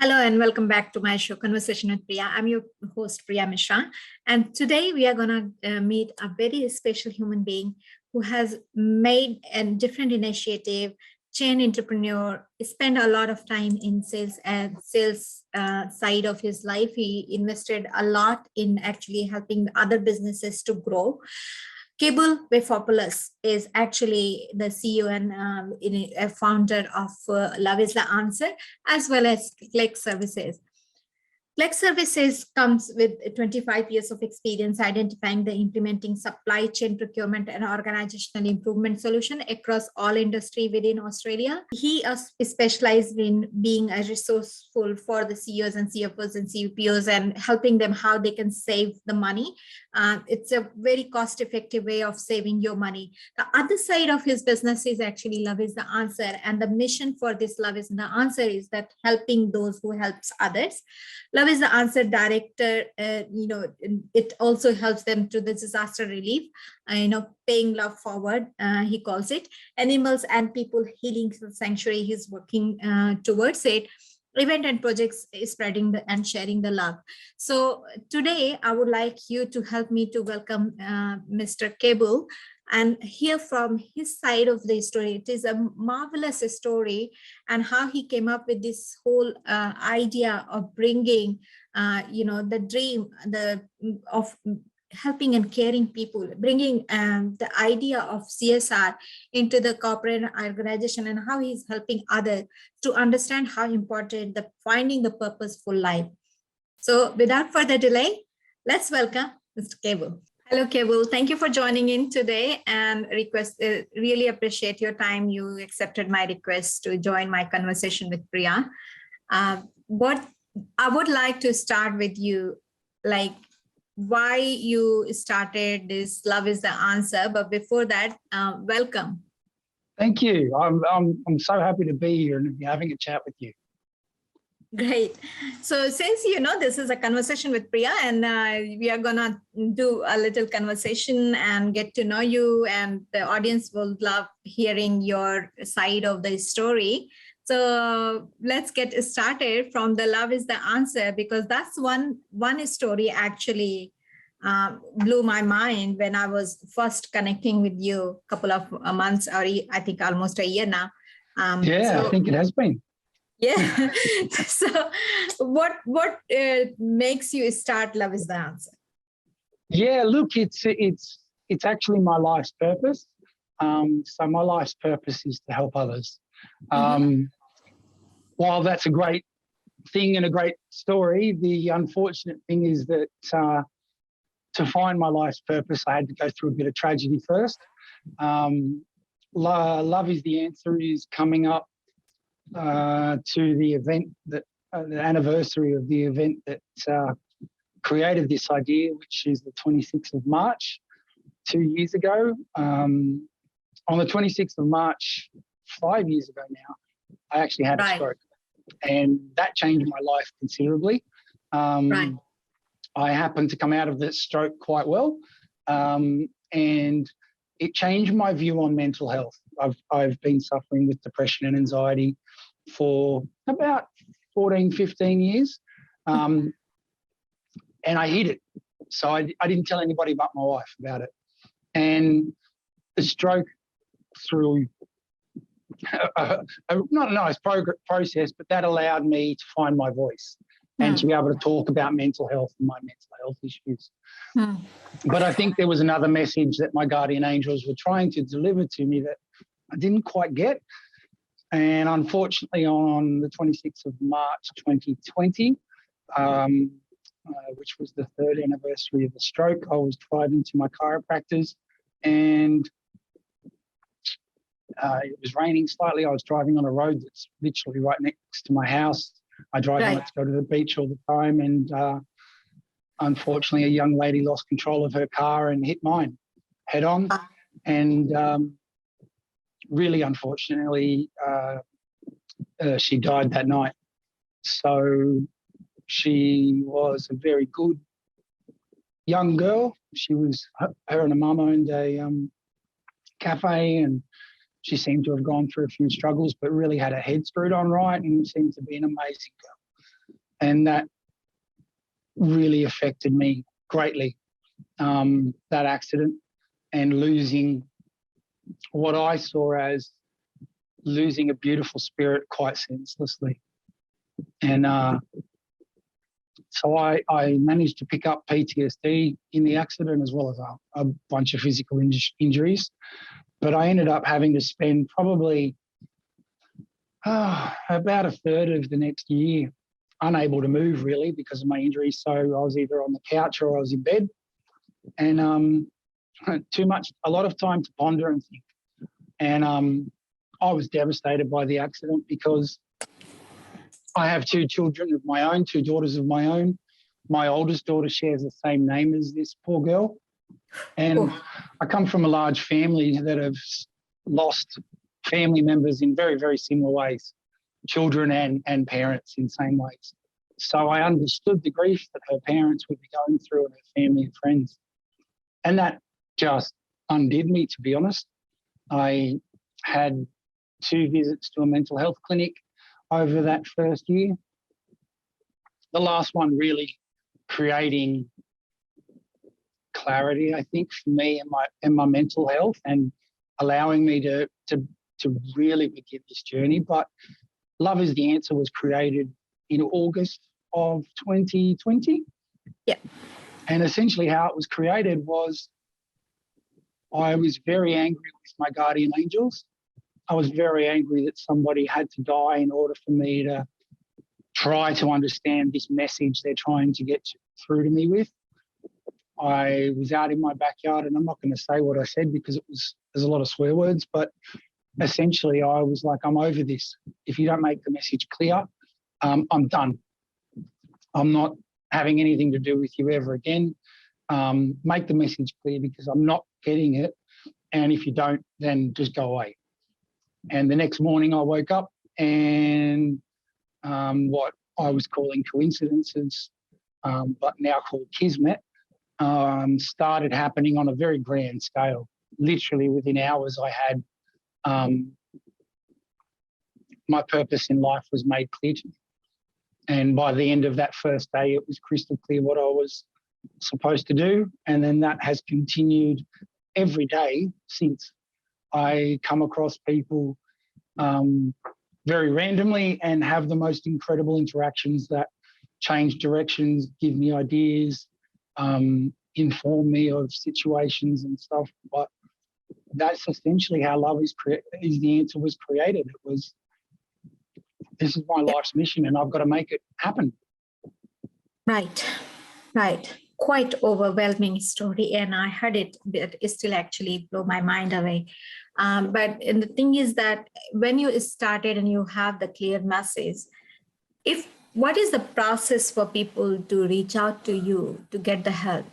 Hello and welcome back to my show, Conversation with Priya. I'm your host, Priya Mishra. And today we are going to meet a very special human being who has made a different initiative, chain entrepreneur, spent a lot of time in sales and sales side of his life. He invested a lot in actually helping other businesses to grow. Kabel Vafiopulous is actually the CEO and a founder of Love is the Answer, as well as Klek Services. Klek Services comes with 25 years of experience identifying the implementing supply chain procurement and organizational improvement solution across all industry within Australia. He is specialized in being a resourceful for the CEOs and CFOs and CPOs and helping them how they can save the money. It's a very cost-effective way of saving your money. The other side of his business is actually Love is the Answer. And the mission for this Love is the Answer is that helping those who helps others. Love is the Answer director, it also helps them to the disaster relief, paying love forward, he calls it. Animals and people healing sanctuary, he's working towards it. Event and projects is spreading and sharing the love. So today I would like you to help me to welcome Mr. Kabel and hear from his side of the story. It is a marvelous story and how he came up with this whole idea of bringing, the dream of helping and caring people, bringing the idea of CSR into the corporate organization and how he's helping others to understand how important the finding the purposeful life. So without further delay, let's welcome Mr. Kabel. Hello, Kabel. Thank you for joining in today and really appreciate your time. You accepted my request to join my conversation with Priya. What I would like to start with you, like why you started this Love is the Answer. But before that, welcome. Thank you. I'm so happy to be here and be having a chat with you. Great. So since this is a conversation with Priya and we are gonna do a little conversation and get to know you, and the audience will love hearing your side of the story. So let's get started from the Love is the Answer, because that's one story actually blew my mind when I was first connecting with you a couple of months, or I think almost a year now. I think it has been. Yeah. So what makes you start Love is the Answer? Yeah, look, it's actually my life's purpose. So my life's purpose is to help others. While that's a great thing and a great story, the unfortunate thing is that to find my life's purpose, I had to go through a bit of tragedy first. Love is the Answer is coming up to the event that the anniversary of the event that created this idea, which is the 26th of March, 2 years ago. On the 26th of March, 5 years ago now, I actually had a stroke, and that changed my life considerably. I happened to come out of that stroke quite well, and it changed my view on mental health. I've been suffering with depression and anxiety for about 14, 15 years, and I hid it. So I didn't tell anybody but my wife about it. And the stroke, through not a nice process, but that allowed me to find my voice and to be able to talk about mental health and my mental health issues. But I think there was another message that my guardian angels were trying to deliver to me that I didn't quite get. And unfortunately, on the 26th of March 2020, which was the third anniversary of the stroke, I was driving to my chiropractor's, and it was raining slightly. I was driving on a road that's literally right next to my house. I drive on it to go to the beach all the time, and unfortunately, a young lady lost control of her car and hit mine head on. And really, unfortunately, she died that night. So she was a very good young girl. She was, her and her mum owned a cafe, and she seemed to have gone through a few struggles, but really had her head screwed on right and seemed to be an amazing girl. And that really affected me greatly, that accident, and losing what I saw as losing a beautiful spirit quite senselessly. And so I managed to pick up PTSD in the accident, as well as a bunch of physical injuries. But I ended up having to spend probably about a third of the next year unable to move, really, because of my injuries. So I was either on the couch or I was in bed, and a lot of time to ponder and think. And I was devastated by the accident because I have two children of my own, two daughters of my own. My oldest daughter shares the same name as this poor girl. And I come from a large family that have lost family members in very, very similar ways, children and parents in same ways. So I understood the grief that her parents would be going through, and her family and friends. And that just undid me, to be honest. I had 2 visits to a mental health clinic over that first year. The last one really creating clarity, I think, for me and my mental health, and allowing me to really begin this journey. But Love is the Answer was created in August of 2020. Yeah. And essentially how it was created was, I was very angry with my guardian angels. I was very angry that somebody had to die in order for me to try to understand this message they're trying to get through to me with. I was out in my backyard, and I'm not going to say what I said because there's a lot of swear words, but essentially I was like, I'm over this. If you don't make the message clear, I'm done. I'm not having anything to do with you ever again. Make the message clear because I'm not getting it. And if you don't, then just go away. And the next morning I woke up, and what I was calling coincidences, but now called kismet, started happening on a very grand scale. Literally within hours I had my purpose in life was made clear to me. And by the end of that first day, it was crystal clear what I was supposed to do. And then that has continued every day since. I come across people very randomly and have the most incredible interactions that change directions, give me ideas, inform me of situations and stuff. But that's essentially how Love is the Answer was created. It was, this is my life's mission, and I've got to make it happen. Right. Quite overwhelming story, and I heard it, but it still actually blew my mind away. And the thing is that when you started and you have the clear message, what is the process for people to reach out to you to get the help?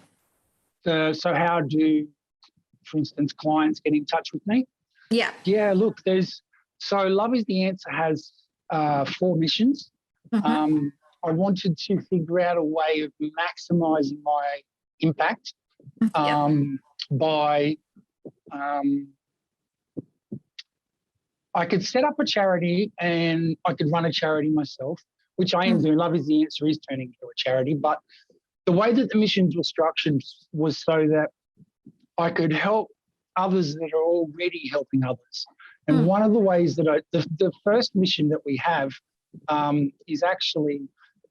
So how do, for instance, clients get in touch with me? Yeah, look, Love is the Answer has 4 missions. Mm-hmm. I wanted to figure out a way of maximising my impact by I could set up a charity and I could run a charity myself, which I am doing. Love is the Answer is turning into a charity. But the way that the missions were structured was so that I could help others that are already helping others. And one of the ways that the first mission that we have is actually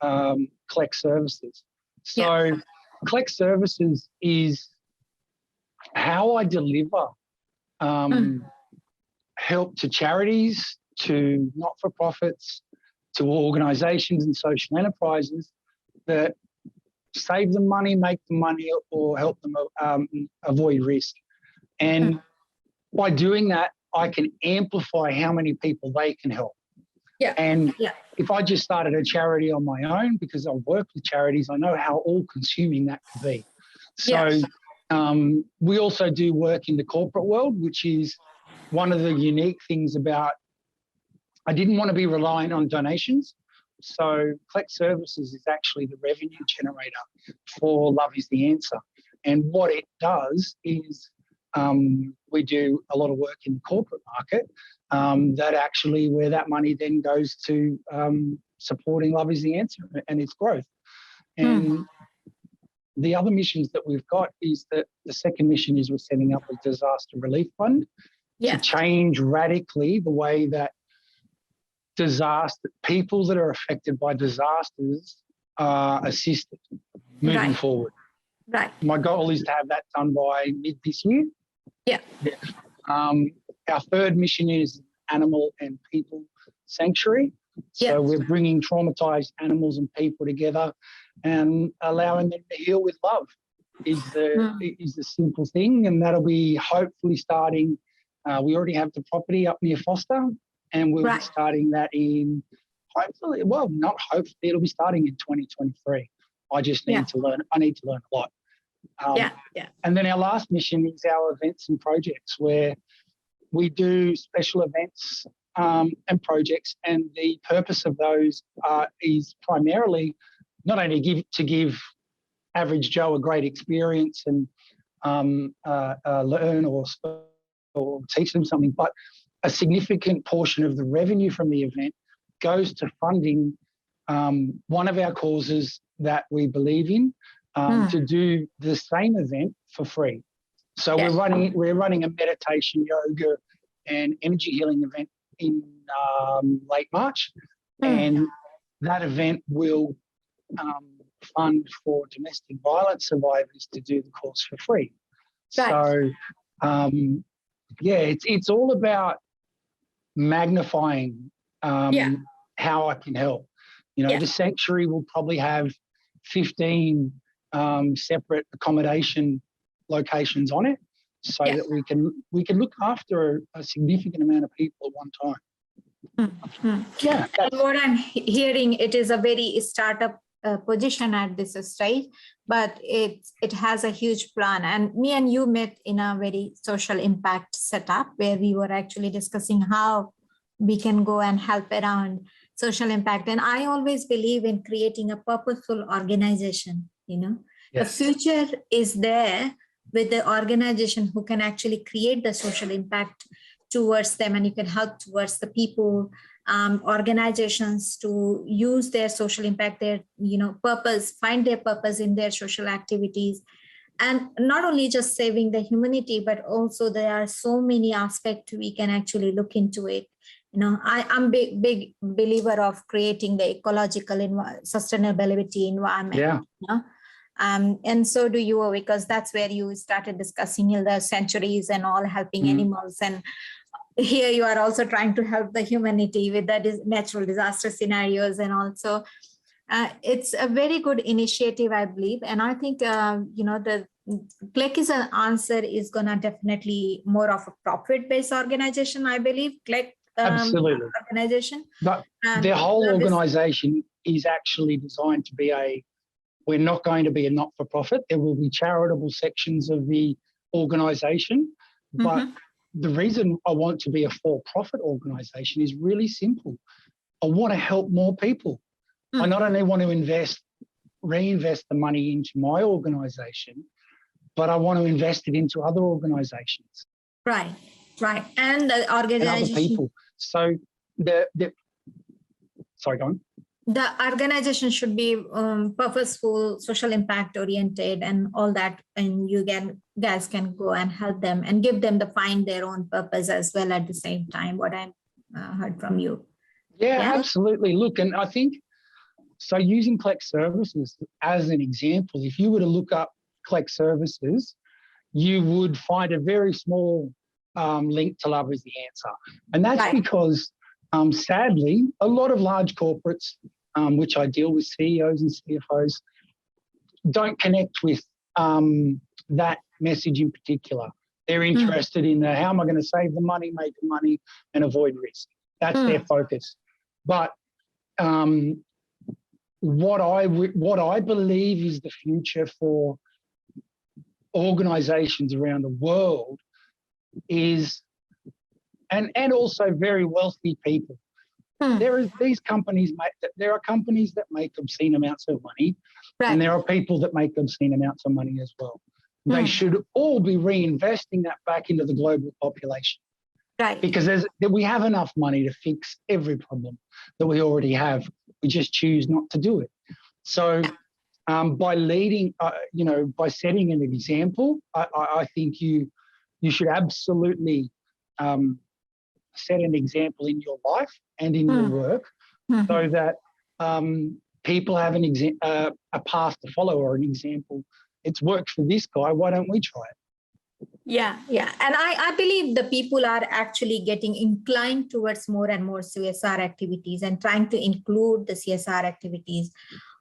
klek services. So klek services is how I deliver help to charities, to not-for-profits, to organisations and social enterprises that save them money, make them money, or help them avoid risk. And by doing that, I can amplify how many people they can help. If I just started a charity on my own, because I've worked with charities, I know how all-consuming that could be. So we also do work in the corporate world, which is one of the unique things about, I didn't want to be reliant on donations. So klek Services is actually the revenue generator for Love is the Answer. And what it does is we do a lot of work in the corporate market that actually where that money then goes to supporting love is the answer and its growth. And the other missions that we've got is that the second mission is we're setting up a disaster relief fund to change radically the way that people that are affected by disasters are assisted moving forward. Right. My goal is to have that done by mid this year. Yeah. Our third mission is animal and people sanctuary. So we're bringing traumatized animals and people together and allowing them to heal with love is the simple thing. And that'll be hopefully starting. We already have the property up near Foster, and we'll be starting that in hopefully, well, not hopefully, it'll be starting in 2023. I just need to learn. I need to learn a lot. And then our last mission is our events and projects, where we do special events and projects, and the purpose of those is primarily not only to give average Joe a great experience and learn or teach them something, but a significant portion of the revenue from the event goes to funding one of our causes that we believe in, to do the same event for free. So we're running a meditation, yoga, and energy healing event in late March, and that event will fund for domestic violence survivors to do the course for free. So it's all about magnifying how I can help. The sanctuary will probably have 15 separate accommodation locations on it, so that we can look after a significant amount of people at one time. And what I'm hearing, it is a very startup position at this stage, but it has a huge plan. And me and you met in a very social impact setup where we were actually discussing how we can go and help around social impact. And I always believe in creating a purposeful organization. The future is there with the organization who can actually create the social impact towards them, and you can help towards the people, organizations to use their social impact, their purpose, find their purpose in their social activities, and not only just saving the humanity, but also there are so many aspects we can actually look into it. I'm big believer of creating the ecological sustainability environment. And so do you, because that's where you started discussing the sanctuaries and all, helping animals. And here you are also trying to help the humanity with the natural disaster scenarios. And also it's a very good initiative, I believe. And I think, the klek is an answer is going to definitely more of a profit-based organization, I believe. Klek absolutely organization. But their whole organization is actually designed to be we're not going to be a not-for-profit. There will be charitable sections of the organisation, but the reason I want to be a for-profit organisation is really simple. I want to help more people. I not only want to reinvest the money into my organisation, but I want to invest it into other organisations. Right. And the organization. And other people. So sorry, go on. The organization should be purposeful, social impact oriented, and all that. And you guys can go and help them and give them to find their own purpose as well at the same time. What I heard from you. Yeah, absolutely. Look, and I think so. Using klek services as an example, if you were to look up klek services, you would find a very small link to love is the answer, and that's because sadly, a lot of large corporates, which I deal with, CEOs and CFOs, don't connect with that message in particular. They're interested in how am I going to save the money, make the money, and avoid risk. That's their focus. But what I believe is the future for organisations around the world is, and also very wealthy people. There are companies that make obscene amounts of money, and there are people that make obscene amounts of money as well. They should all be reinvesting that back into the global population, because we have enough money to fix every problem that we already have. We just choose not to do it. So by leading, by setting an example, I think you should absolutely set an example in your life and in your work, so that people have a path to follow or an example. It's worked for this guy. Why don't we try it? Yeah. And I believe the people are actually getting inclined towards more and more CSR activities and trying to include the CSR activities.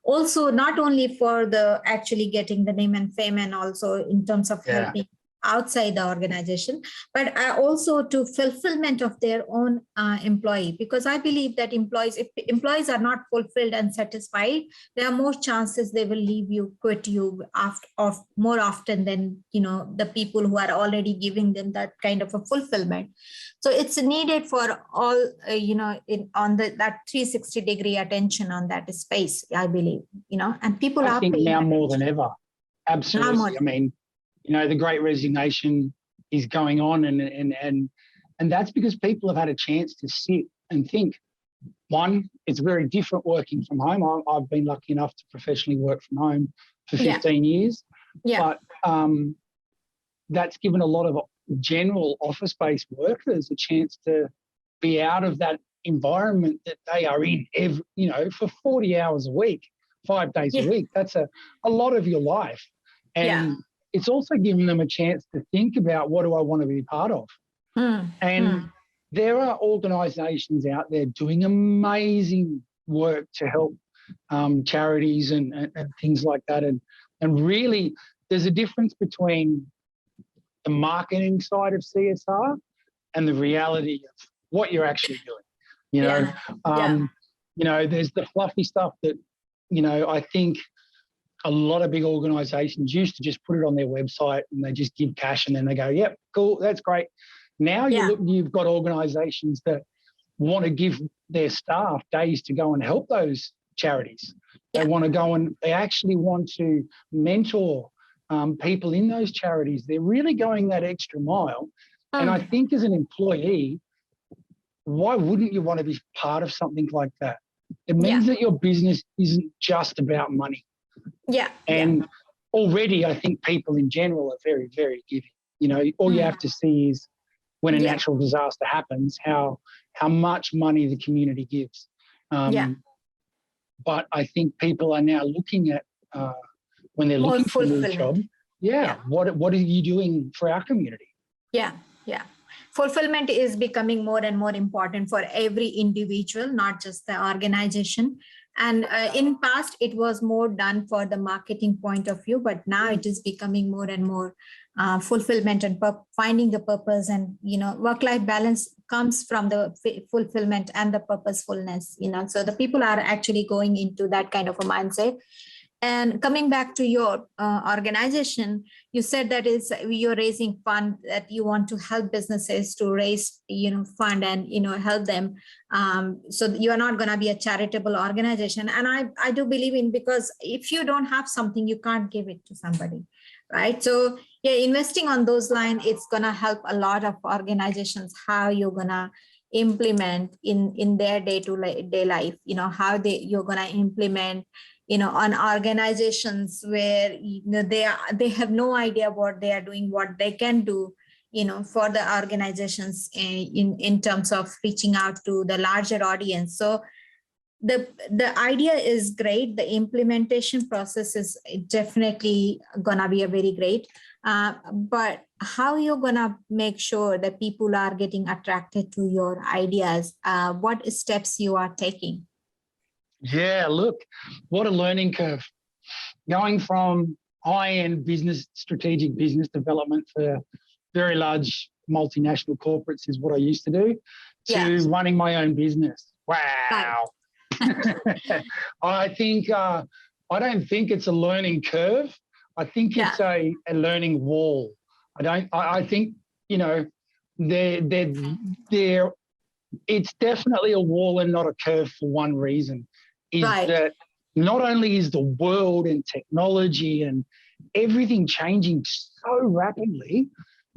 Also, not only for the actually getting the name and fame, and also in terms of helping outside the organization, but also to fulfillment of their own employee, because I believe that if employees are not fulfilled and satisfied, there are more chances they will leave you, quit you more often than the people who are already giving them that kind of a fulfillment. So it's needed for all that 360-degree attention on that space, I believe, and people I are think paying now attention. more than ever. Absolutely. I mean, the Great Resignation is going on, and that's because people have had a chance to sit and think. One, it's very different working from home. I've been lucky enough to professionally work from home for 15 years, but that's given a lot of general office-based workers a chance to be out of that environment that they are in for 40 hours a week, 5 days a week. That's a lot of your life. And it's also given them a chance to think about, what do I want to be part of? There are organisations out there doing amazing work to help charities and things like that. And really, there's a difference between the marketing side of CSR and the reality of what you're actually doing. There's the fluffy stuff that, I think a lot of big organisations used to just put it on their website and they just give cash and then they go, yep, cool, that's great. Now you've got organisations that want to give their staff days to go and help those charities. They want to go and they actually want to mentor people in those charities. They're really going that extra mile. And I think as an employee, why wouldn't you want to be part of something like that? It means that your business isn't just about money. And already I think people in general are very, very giving. All you have to see is when a natural disaster happens, how much money the community gives. But I think people are now looking at when they're looking for a new job, what are you doing for our community? Fulfillment is becoming more and more important for every individual, not just the organization. And in past, it was more done for the marketing point of view, but now it is becoming more and more fulfillment and finding the purpose. And, work-life balance comes from the fulfillment and the purposefulness, so the people are actually going into that kind of a mindset. And coming back to your organization, you said that you're raising fund, that you want to help businesses to raise, fund and, help them. So you are not going to be a charitable organization. And I do believe in, because if you don't have something, you can't give it to somebody, right? So investing on those lines, it's going to help a lot of organizations, how you're going to implement in their day-to-day life, how you're going to implement on organizations where they have no idea what they are doing, what they can do, for the organizations in terms of reaching out to the larger audience. So the idea is great. The implementation process is definitely gonna be a very great. But how you're gonna make sure that people are getting attracted to your ideas? What steps you are taking? Yeah, look, what a learning curve. Going from high-end business, strategic business development for very large multinational corporates is what I used to do, to running my own business. Wow. I think, I don't think it's a learning curve. I think it's a learning wall. I think, it's definitely a wall and not a curve for one reason. That not only is the world and technology and everything changing so rapidly,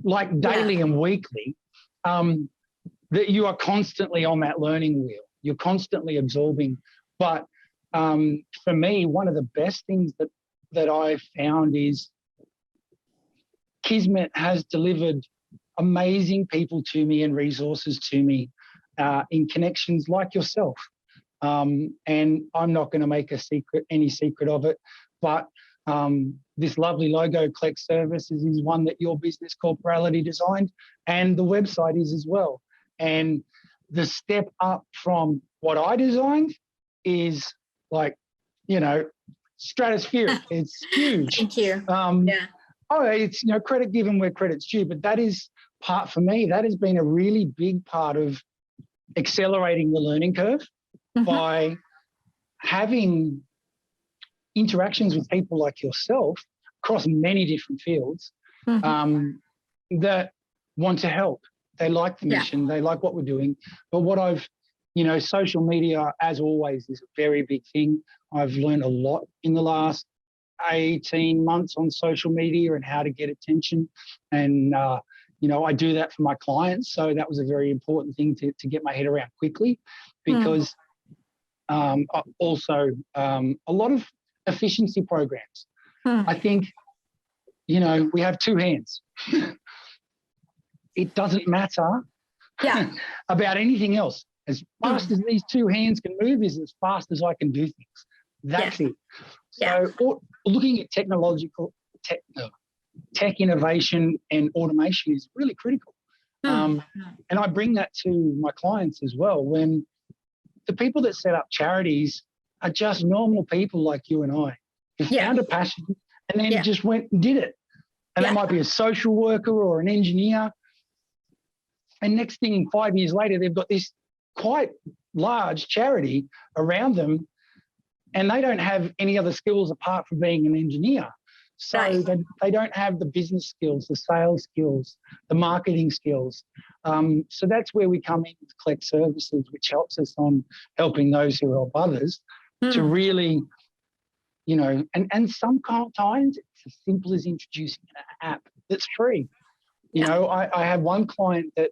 like daily and weekly, that you are constantly on that learning wheel. You're constantly absorbing But for me, one of the best things that I've found is Kismet has delivered amazing people to me and resources to me in connections like yourself. And I'm not going to make any secret of it, but this lovely logo, Klek Services, is one that your business corporality designed, and the website is as well. And the step up from what I designed is like, stratospheric. It's huge. Thank you. It's, credit given where credit's due, but that is for me, that has been a really big part of accelerating the learning curve by having interactions with people like yourself across many different fields that want to help. They like the mission, they like what we're doing. But what social media, as always, is a very big thing. I've learned a lot in the last 18 months on social media and how to get attention. And, I do that for my clients. So that was a very important thing to get my head around quickly, because also a lot of efficiency programs. I think, we have two hands. It doesn't matter about anything else. As fast as these two hands can move is as fast as I can do things. That's it. So looking at tech innovation and automation is really critical. And I bring that to my clients as well. When the people that set up charities are just normal people like you and I, who found a passion and then just went and did it. And they might be a social worker or an engineer. And next thing, 5 years later, they've got this quite large charity around them, and they don't have any other skills apart from being an engineer. So they don't have the business skills, the sales skills, the marketing skills. So that's where we come in with Klek Services, which helps us on helping those who help others to really, and sometimes it's as simple as introducing an app that's free. I had one client that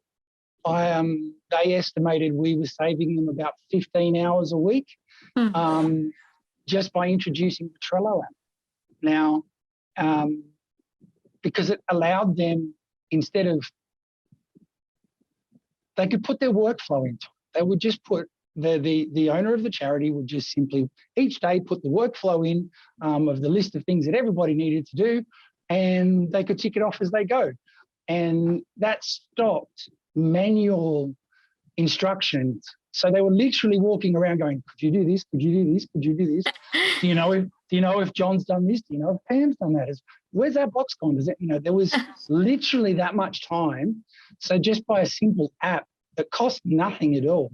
they estimated we were saving them about 15 hours a week just by introducing the Trello app. Now, because it allowed them, instead of, they could put their workflow into it. They would just put, the owner of the charity would just simply each day put the workflow in of the list of things that everybody needed to do, and they could tick it off as they go. And that stopped manual instructions. So they were literally walking around going, could you do this? Could you do this? Could you do this? Do you know if John's done this? Do you know if Pam's done that? Where's that box gone? Does it, there was literally that much time. So just by a simple app that cost nothing at all,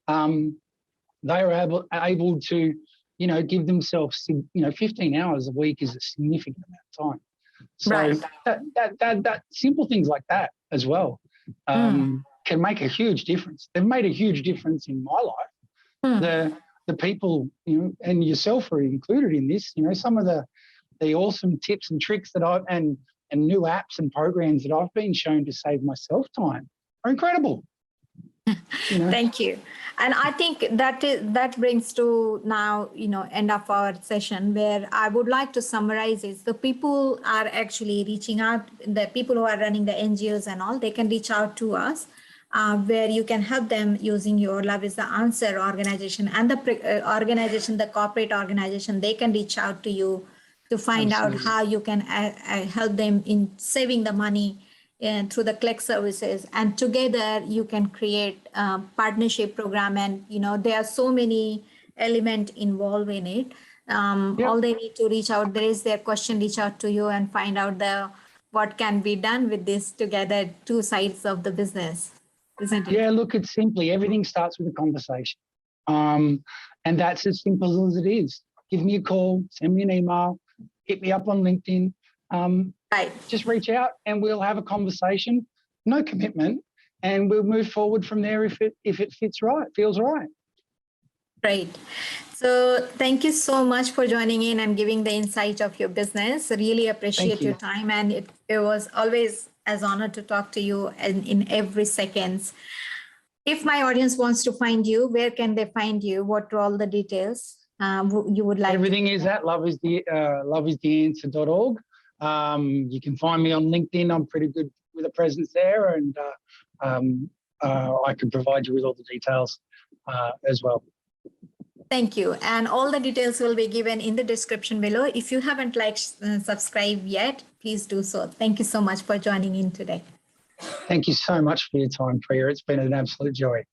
they were able to, give themselves, 15 hours a week is a significant amount of time. So that simple things like that as well can make a huge difference. They've made a huge difference in my life. The people, and yourself are included in this, some of the awesome tips and tricks that and new apps and programs that I've been shown to save myself time are incredible. Thank you. And I think that brings to now, end of our session, where I would like to summarize is the people are actually reaching out, the people who are running the NGOs and all, they can reach out to us, where you can help them using your Love is the Answer organization, and the corporate organization, they can reach out to you to find out how you can help them in saving the money through the Klek services, and together you can create a partnership program. And there are so many elements involved in it. All they need to reach out, there is their question, reach out to you and find out what can be done with this together, two sides of the business, isn't it? Yeah, look, it's simply everything starts with a conversation, and that's as simple as it is. Give me a call, send me an email, hit me up on LinkedIn. Just reach out and we'll have a conversation, no commitment, and we'll move forward from there if it feels right. Great. So thank you so much for joining in and giving the insight of your business. Really appreciate your time, and it was always as honored to talk to you in every second. If my audience wants to find you, where can they find you? What are all the details you would like? Everything is at loveistheanswer.org. You can find me on LinkedIn. I'm pretty good with a presence there, and I can provide you with all the details as well. Thank you. And all the details will be given in the description below. If you haven't subscribed yet, please do so. Thank you so much for joining in today. Thank you so much for your time, Priya. It's been an absolute joy.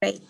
Great.